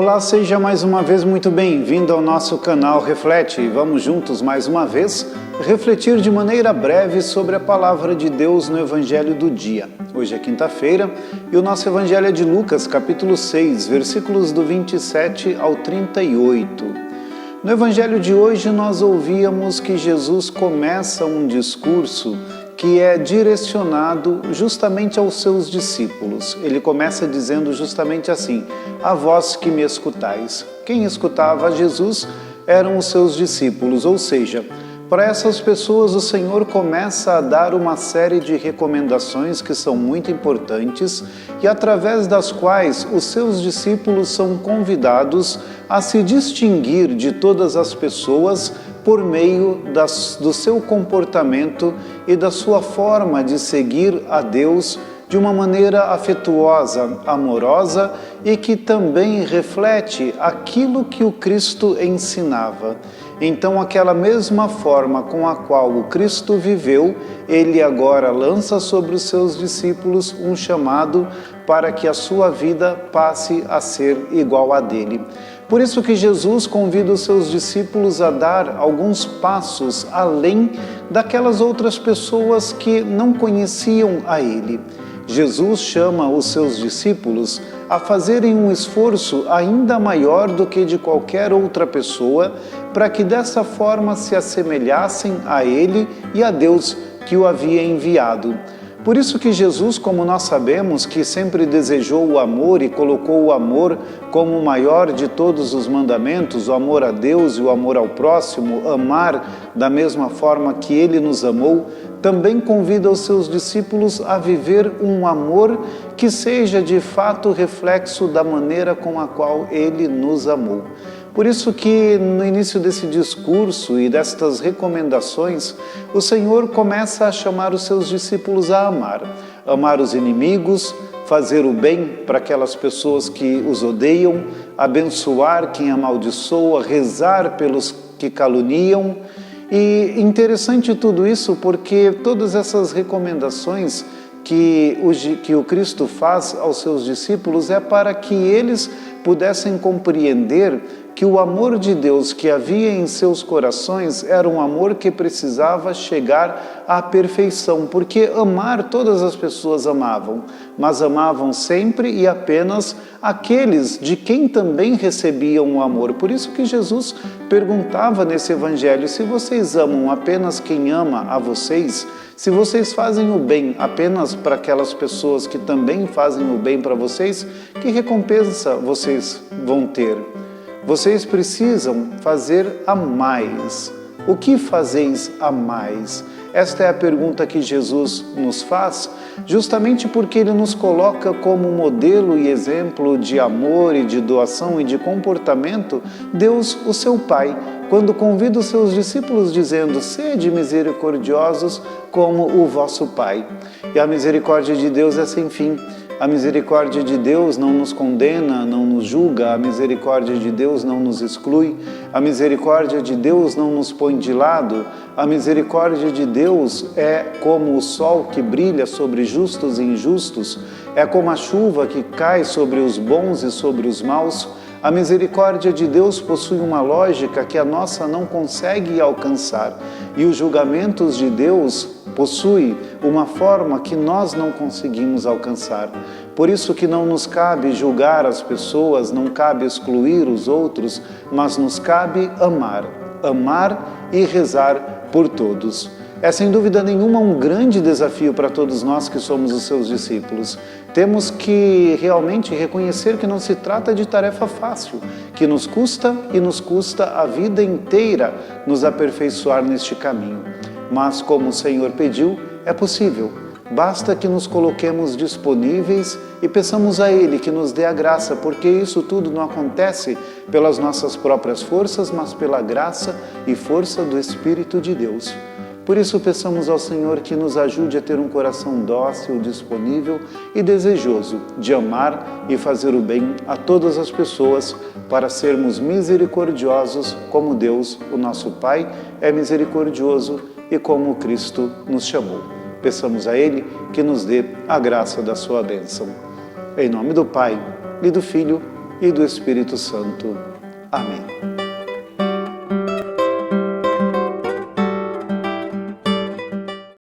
Olá, seja mais uma vez muito bem-vindo ao nosso canal Reflete. E vamos juntos mais uma vez refletir de maneira breve sobre a Palavra de Deus no Evangelho do dia. Hoje é quinta-feira e o nosso Evangelho é de Lucas, capítulo 6, versículos do 27 ao 38. No Evangelho de hoje nós ouvíamos que Jesus começa um discurso que é direcionado justamente aos seus discípulos. Ele começa dizendo justamente assim: a vós que me escutais. Quem escutava Jesus eram os seus discípulos, ou seja, para essas pessoas o Senhor começa a dar uma série de recomendações que são muito importantes e através das quais os seus discípulos são convidados a se distinguir de todas as pessoas por meio do seu comportamento e da sua forma de seguir a Deus de uma maneira afetuosa, amorosa e que também reflete aquilo que o Cristo ensinava. Então, aquela mesma forma com a qual o Cristo viveu, ele agora lança sobre os seus discípulos um chamado para que a sua vida passe a ser igual à dele. Por isso que Jesus convida os seus discípulos a dar alguns passos além daquelas outras pessoas que não conheciam a ele. Jesus chama os seus discípulos a fazerem um esforço ainda maior do que de qualquer outra pessoa, para que dessa forma se assemelhassem a ele e a Deus que o havia enviado. Por isso que Jesus, como nós sabemos, que sempre desejou o amor e colocou o amor como o maior de todos os mandamentos, o amor a Deus e o amor ao próximo, amar da mesma forma que ele nos amou, também convida os seus discípulos a viver um amor que seja de fato reflexo da maneira com a qual ele nos amou. Por isso que no início desse discurso e destas recomendações, o Senhor começa a chamar os seus discípulos a amar. Amar os inimigos, fazer o bem para aquelas pessoas que os odeiam, abençoar quem amaldiçoa, rezar pelos que caluniam. E interessante tudo isso porque todas essas recomendações que o Cristo faz aos seus discípulos é para que eles pudessem compreender que o amor de Deus que havia em seus corações era um amor que precisava chegar à perfeição, porque amar todas as pessoas amavam, mas amavam sempre e apenas aqueles de quem também recebiam o amor. Por isso que Jesus perguntava nesse evangelho: se vocês amam apenas quem ama a vocês, se vocês fazem o bem apenas para aquelas pessoas que também fazem o bem para vocês, que recompensa vocês vão ter? Vocês precisam fazer a mais. O que fazeis a mais? Esta é a pergunta que Jesus nos faz, justamente porque ele nos coloca como modelo e exemplo de amor e de doação e de comportamento, Deus, o seu Pai, quando convida os seus discípulos dizendo: sede misericordiosos como o vosso Pai. E a misericórdia de Deus é sem fim. A misericórdia de Deus não nos condena, não nos julga, a misericórdia de Deus não nos exclui, a misericórdia de Deus não nos põe de lado, a misericórdia de Deus é como o sol que brilha sobre justos e injustos, é como a chuva que cai sobre os bons e sobre os maus. A misericórdia de Deus possui uma lógica que a nossa não consegue alcançar, e os julgamentos de Deus possuem uma forma que nós não conseguimos alcançar. Por isso que não nos cabe julgar as pessoas, não cabe excluir os outros, mas nos cabe amar e rezar por todos. É sem dúvida nenhuma um grande desafio para todos nós que somos os seus discípulos. Temos que realmente reconhecer que não se trata de tarefa fácil, que nos custa e nos custa a vida inteira nos aperfeiçoar neste caminho. Mas como o Senhor pediu, é possível. Basta que nos coloquemos disponíveis e peçamos a Ele que nos dê a graça, porque isso tudo não acontece pelas nossas próprias forças, mas pela graça e força do Espírito de Deus. Por isso, peçamos ao Senhor que nos ajude a ter um coração dócil, disponível e desejoso de amar e fazer o bem a todas as pessoas, para sermos misericordiosos como Deus, o nosso Pai, é misericordioso e como Cristo nos chamou. Peçamos a Ele que nos dê a graça da sua bênção. Em nome do Pai, e do Filho, e do Espírito Santo. Amém.